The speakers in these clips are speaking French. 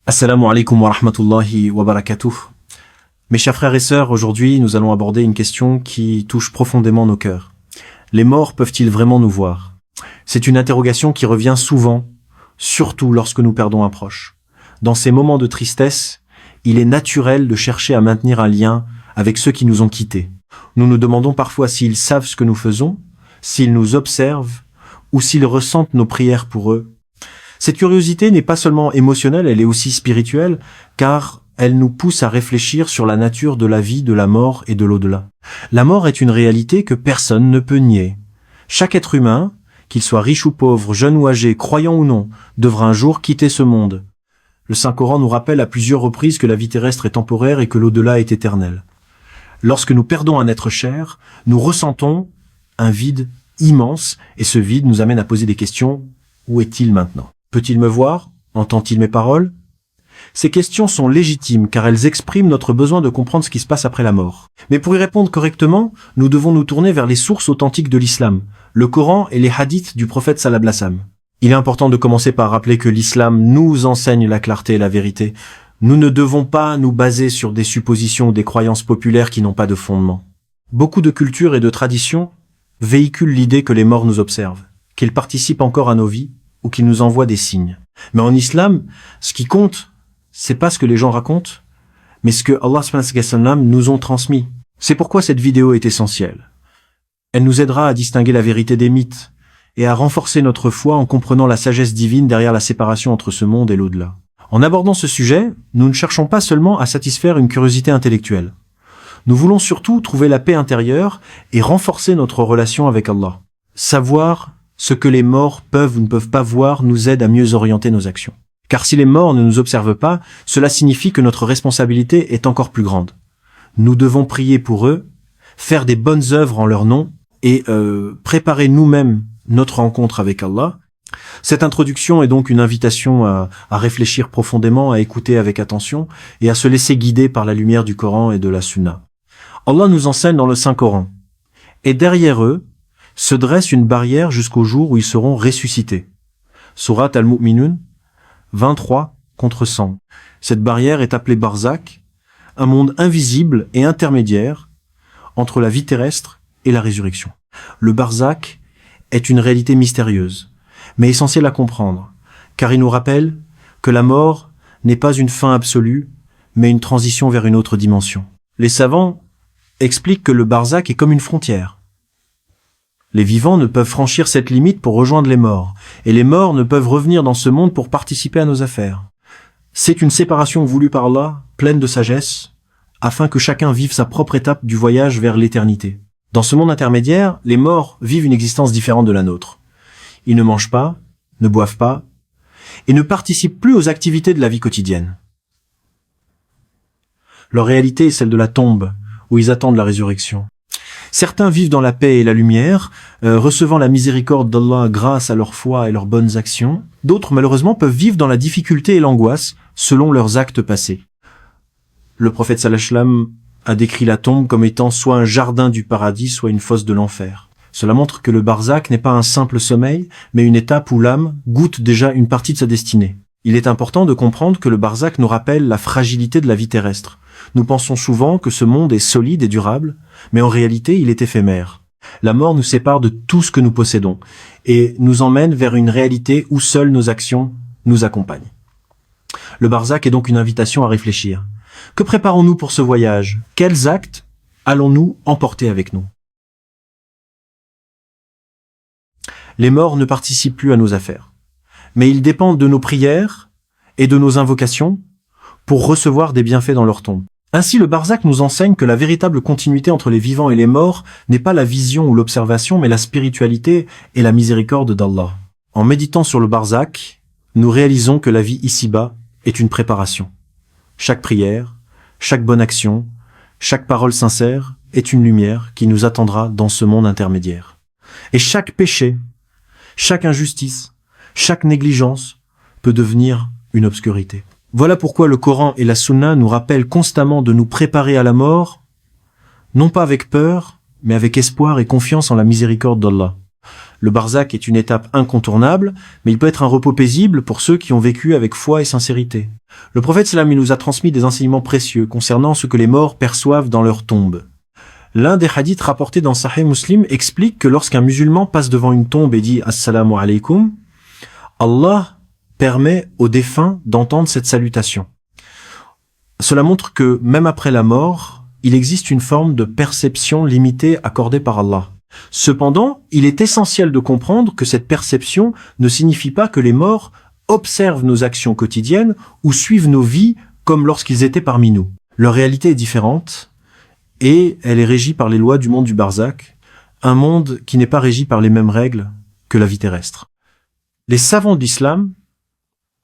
Assalamu alaikum wa rahmatullahi wa barakatuh. Mes chers frères et sœurs, aujourd'hui nous allons aborder une question qui touche profondément nos cœurs. Les morts peuvent-ils vraiment nous voir? C'est une interrogation qui revient souvent, surtout lorsque nous perdons un proche. Dans ces moments de tristesse, il est naturel de chercher à maintenir un lien avec ceux qui nous ont quittés. Nous nous demandons parfois s'ils savent ce que nous faisons, s'ils nous observent, ou s'ils ressentent nos prières pour eux. Cette curiosité n'est pas seulement émotionnelle, elle est aussi spirituelle, car elle nous pousse à réfléchir sur la nature de la vie, de la mort et de l'au-delà. La mort est une réalité que personne ne peut nier. Chaque être humain, qu'il soit riche ou pauvre, jeune ou âgé, croyant ou non, devra un jour quitter ce monde. Le Saint-Coran nous rappelle à plusieurs reprises que la vie terrestre est temporaire et que l'au-delà est éternel. Lorsque nous perdons un être cher, nous ressentons un vide immense, et ce vide nous amène à poser des questions. Où est-il maintenant? Peut-il me voir? Entend-il mes paroles? Ces questions sont légitimes car elles expriment notre besoin de comprendre ce qui se passe après la mort. Mais pour y répondre correctement, nous devons nous tourner vers les sources authentiques de l'islam, le Coran et les hadiths du prophète sallallahu alayhi wa sallam. Il est important de commencer par rappeler que l'islam nous enseigne la clarté et la vérité. Nous ne devons pas nous baser sur des suppositions ou des croyances populaires qui n'ont pas de fondement. Beaucoup de cultures et de traditions véhiculent l'idée que les morts nous observent, qu'ils participent encore à nos vies, ou qu'ils nous envoient des signes. Mais en islam, ce qui compte, c'est pas ce que les gens racontent, mais ce que Allah subhanahu wa ta'ala nous ont transmis. C'est pourquoi cette vidéo est essentielle. Elle nous aidera à distinguer la vérité des mythes et à renforcer notre foi en comprenant la sagesse divine derrière la séparation entre ce monde et l'au-delà. En abordant ce sujet, nous ne cherchons pas seulement à satisfaire une curiosité intellectuelle. Nous voulons surtout trouver la paix intérieure et renforcer notre relation avec Allah. Savoir ce que les morts peuvent ou ne peuvent pas voir nous aide à mieux orienter nos actions. Car si les morts ne nous observent pas, cela signifie que notre responsabilité est encore plus grande. Nous devons prier pour eux, faire des bonnes œuvres en leur nom et préparer nous-mêmes notre rencontre avec Allah. Cette introduction est donc une invitation à réfléchir profondément, à écouter avec attention et à se laisser guider par la lumière du Coran et de la Sunna. Allah nous enseigne dans le Saint-Coran. Et derrière eux, se dresse une barrière jusqu'au jour où ils seront ressuscités. Surat Al-Mu'minun 23 contre 100. Cette barrière est appelée Barzakh, un monde invisible et intermédiaire entre la vie terrestre et la résurrection. Le Barzakh est une réalité mystérieuse, mais essentielle à comprendre, car il nous rappelle que la mort n'est pas une fin absolue, mais une transition vers une autre dimension. Les savants expliquent que le Barzakh est comme une frontière. Les vivants ne peuvent franchir cette limite pour rejoindre les morts, et les morts ne peuvent revenir dans ce monde pour participer à nos affaires. C'est une séparation voulue par Allah, pleine de sagesse, afin que chacun vive sa propre étape du voyage vers l'éternité. Dans ce monde intermédiaire, les morts vivent une existence différente de la nôtre. Ils ne mangent pas, ne boivent pas, et ne participent plus aux activités de la vie quotidienne. Leur réalité est celle de la tombe, où ils attendent la résurrection. Certains vivent dans la paix et la lumière, recevant la miséricorde d'Allah grâce à leur foi et leurs bonnes actions. D'autres, malheureusement, peuvent vivre dans la difficulté et l'angoisse, selon leurs actes passés. Le prophète sallallahu alayhi wa sallam a décrit la tombe comme étant soit un jardin du paradis, soit une fosse de l'enfer. Cela montre que le barzakh n'est pas un simple sommeil, mais une étape où l'âme goûte déjà une partie de sa destinée. Il est important de comprendre que le barzakh nous rappelle la fragilité de la vie terrestre. Nous pensons souvent que ce monde est solide et durable, mais en réalité, il est éphémère. La mort nous sépare de tout ce que nous possédons et nous emmène vers une réalité où seules nos actions nous accompagnent. Le barzakh est donc une invitation à réfléchir. Que préparons-nous pour ce voyage? Quels actes allons-nous emporter avec nous? Les morts ne participent plus à nos affaires, mais ils dépendent de nos prières et de nos invocations pour recevoir des bienfaits dans leur tombe. Ainsi, le barzakh nous enseigne que la véritable continuité entre les vivants et les morts n'est pas la vision ou l'observation, mais la spiritualité et la miséricorde d'Allah. En méditant sur le barzakh, nous réalisons que la vie ici-bas est une préparation. Chaque prière, chaque bonne action, chaque parole sincère est une lumière qui nous attendra dans ce monde intermédiaire. Et chaque péché, chaque injustice, chaque négligence peut devenir une obscurité. Voilà pourquoi le Coran et la Sunna nous rappellent constamment de nous préparer à la mort, non pas avec peur, mais avec espoir et confiance en la miséricorde d'Allah. Le barzak est une étape incontournable, mais il peut être un repos paisible pour ceux qui ont vécu avec foi et sincérité. Le prophète sallam nous a transmis des enseignements précieux concernant ce que les morts perçoivent dans leur tombe. L'un des hadiths rapportés dans Sahih Muslim explique que lorsqu'un musulman passe devant une tombe et dit « Assalamu alaykum », Allah permet aux défunts d'entendre cette salutation. Cela montre que, même après la mort, il existe une forme de perception limitée accordée par Allah. Cependant, il est essentiel de comprendre que cette perception ne signifie pas que les morts observent nos actions quotidiennes ou suivent nos vies comme lorsqu'ils étaient parmi nous. Leur réalité est différente et elle est régie par les lois du monde du barzak, un monde qui n'est pas régi par les mêmes règles que la vie terrestre. Les savants de l'islam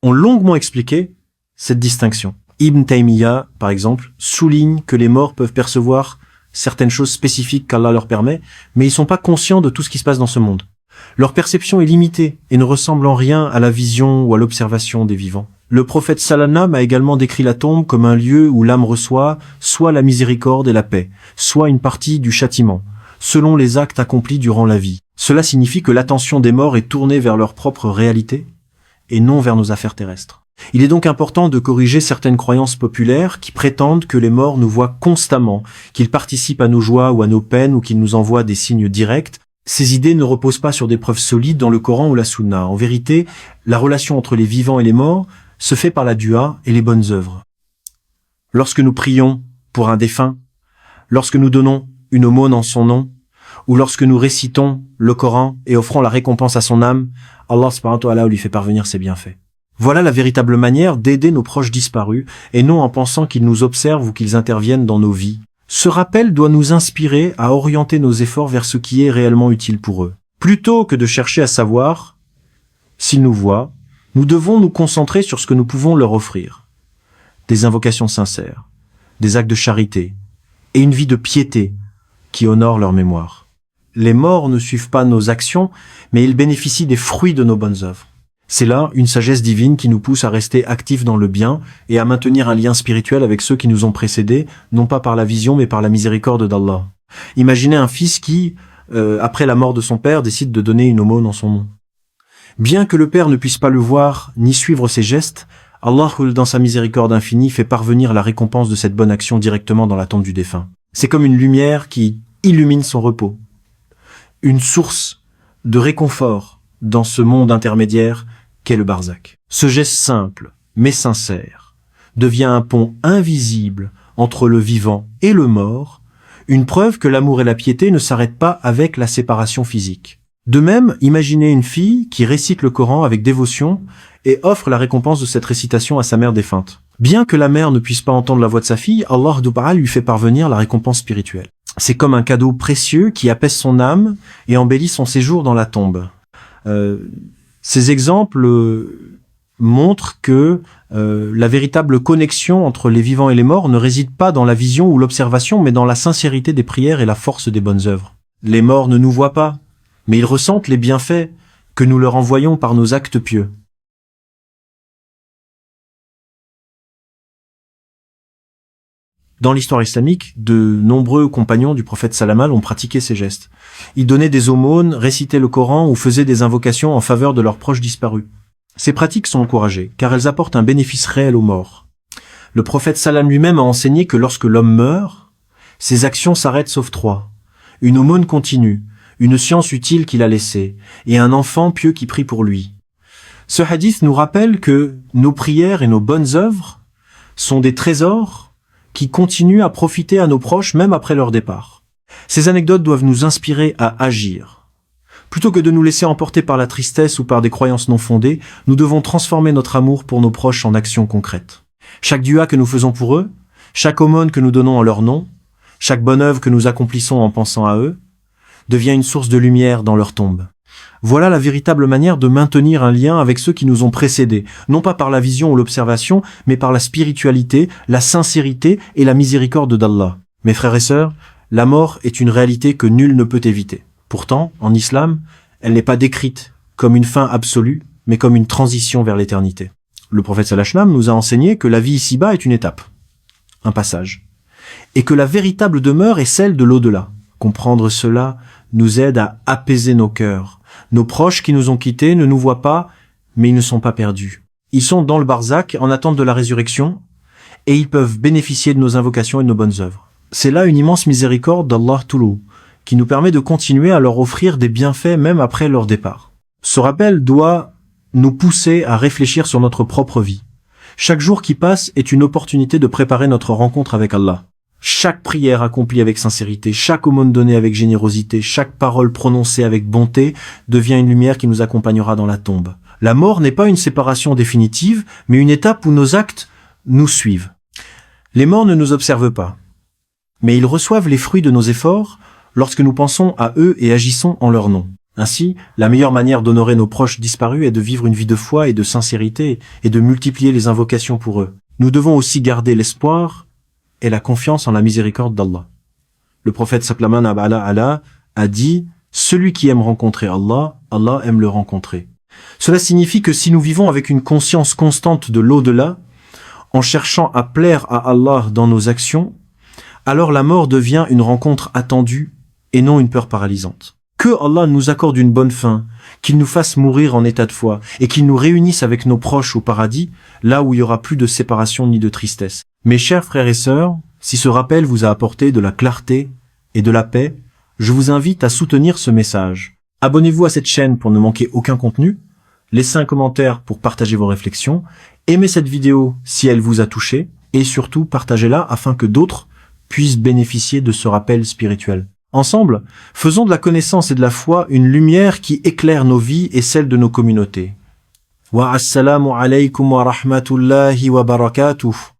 ont longuement expliqué cette distinction. Ibn Taymiyyah, par exemple, souligne que les morts peuvent percevoir certaines choses spécifiques qu'Allah leur permet, mais ils sont pas conscients de tout ce qui se passe dans ce monde. Leur perception est limitée et ne ressemble en rien à la vision ou à l'observation des vivants. Le prophète Sallam a également décrit la tombe comme un lieu où l'âme reçoit soit la miséricorde et la paix, soit une partie du châtiment, selon les actes accomplis durant la vie. Cela signifie que l'attention des morts est tournée vers leur propre réalité et non vers nos affaires terrestres. Il est donc important de corriger certaines croyances populaires qui prétendent que les morts nous voient constamment, qu'ils participent à nos joies ou à nos peines ou qu'ils nous envoient des signes directs. Ces idées ne reposent pas sur des preuves solides dans le Coran ou la Sunna. En vérité, la relation entre les vivants et les morts se fait par la dua et les bonnes œuvres. Lorsque nous prions pour un défunt, lorsque nous donnons une aumône en son nom, ou lorsque nous récitons le Coran et offrons la récompense à son âme, Allah subhanahu wa ta'ala lui fait parvenir ses bienfaits. Voilà la véritable manière d'aider nos proches disparus, et non en pensant qu'ils nous observent ou qu'ils interviennent dans nos vies. Ce rappel doit nous inspirer à orienter nos efforts vers ce qui est réellement utile pour eux. Plutôt que de chercher à savoir s'ils nous voient, nous devons nous concentrer sur ce que nous pouvons leur offrir. Des invocations sincères, des actes de charité, et une vie de piété qui honore leur mémoire. Les morts ne suivent pas nos actions, mais ils bénéficient des fruits de nos bonnes œuvres. C'est là une sagesse divine qui nous pousse à rester actifs dans le bien et à maintenir un lien spirituel avec ceux qui nous ont précédés, non pas par la vision mais par la miséricorde d'Allah. Imaginez un fils qui, après la mort de son père, décide de donner une aumône en son nom. Bien que le père ne puisse pas le voir ni suivre ses gestes, Allah, dans sa miséricorde infinie, fait parvenir la récompense de cette bonne action directement dans la tombe du défunt. C'est comme une lumière qui illumine son repos. Une source de réconfort dans ce monde intermédiaire qu'est le barzak. Ce geste simple, mais sincère, devient un pont invisible entre le vivant et le mort, une preuve que l'amour et la piété ne s'arrêtent pas avec la séparation physique. De même, imaginez une fille qui récite le Coran avec dévotion et offre la récompense de cette récitation à sa mère défunte. Bien que la mère ne puisse pas entendre la voix de sa fille, Allah lui fait parvenir la récompense spirituelle. C'est comme un cadeau précieux qui apaise son âme et embellit son séjour dans la tombe. Ces exemples montrent que la véritable connexion entre les vivants et les morts ne réside pas dans la vision ou l'observation, mais dans la sincérité des prières et la force des bonnes œuvres. Les morts ne nous voient pas, mais ils ressentent les bienfaits que nous leur envoyons par nos actes pieux. Dans l'histoire islamique, de nombreux compagnons du prophète Sallam ont pratiqué ces gestes. Ils donnaient des aumônes, récitaient le Coran ou faisaient des invocations en faveur de leurs proches disparus. Ces pratiques sont encouragées, car elles apportent un bénéfice réel aux morts. Le prophète Sallam lui-même a enseigné que lorsque l'homme meurt, ses actions s'arrêtent sauf trois. Une aumône continue, une science utile qu'il a laissée, et un enfant pieux qui prie pour lui. Ce hadith nous rappelle que nos prières et nos bonnes œuvres sont des trésors qui continuent à profiter à nos proches même après leur départ. Ces anecdotes doivent nous inspirer à agir. Plutôt que de nous laisser emporter par la tristesse ou par des croyances non fondées, nous devons transformer notre amour pour nos proches en actions concrètes. Chaque dua que nous faisons pour eux, chaque aumône que nous donnons en leur nom, chaque bonne œuvre que nous accomplissons en pensant à eux, devient une source de lumière dans leur tombe. Voilà la véritable manière de maintenir un lien avec ceux qui nous ont précédés, non pas par la vision ou l'observation, mais par la spiritualité, la sincérité et la miséricorde d'Allah. Mes frères et sœurs, la mort est une réalité que nul ne peut éviter. Pourtant, en islam, elle n'est pas décrite comme une fin absolue, mais comme une transition vers l'éternité. Le prophète sallallahu alayhi wa sallam nous a enseigné que la vie ici-bas est une étape, un passage, et que la véritable demeure est celle de l'au-delà. Comprendre cela nous aide à apaiser nos cœurs, Nos proches qui nous ont quittés ne nous voient pas, mais ils ne sont pas perdus. Ils sont dans le barzakh en attente de la résurrection et ils peuvent bénéficier de nos invocations et de nos bonnes œuvres. C'est là une immense miséricorde d'Allah Toulou qui nous permet de continuer à leur offrir des bienfaits même après leur départ. Ce rappel doit nous pousser à réfléchir sur notre propre vie. Chaque jour qui passe est une opportunité de préparer notre rencontre avec Allah. Chaque prière accomplie avec sincérité, chaque aumône donnée avec générosité, chaque parole prononcée avec bonté devient une lumière qui nous accompagnera dans la tombe. La mort n'est pas une séparation définitive, mais une étape où nos actes nous suivent. Les morts ne nous observent pas, mais ils reçoivent les fruits de nos efforts lorsque nous pensons à eux et agissons en leur nom. Ainsi, la meilleure manière d'honorer nos proches disparus est de vivre une vie de foi et de sincérité et de multiplier les invocations pour eux. Nous devons aussi garder l'espoir et la confiance en la miséricorde d'Allah. Le prophète Saklaman Allah a dit « Celui qui aime rencontrer Allah, Allah aime le rencontrer ». Cela signifie que si nous vivons avec une conscience constante de l'au-delà, en cherchant à plaire à Allah dans nos actions, alors la mort devient une rencontre attendue et non une peur paralysante. Que Allah nous accorde une bonne fin, qu'il nous fasse mourir en état de foi et qu'il nous réunisse avec nos proches au paradis, là où il n'y aura plus de séparation ni de tristesse. Mes chers frères et sœurs, si ce rappel vous a apporté de la clarté et de la paix, je vous invite à soutenir ce message. Abonnez-vous à cette chaîne pour ne manquer aucun contenu, laissez un commentaire pour partager vos réflexions, aimez cette vidéo si elle vous a touché, et surtout partagez-la afin que d'autres puissent bénéficier de ce rappel spirituel. Ensemble, faisons de la connaissance et de la foi une lumière qui éclaire nos vies et celles de nos communautés. Wa assalamu alaykum wa rahmatullahi wa barakatuh.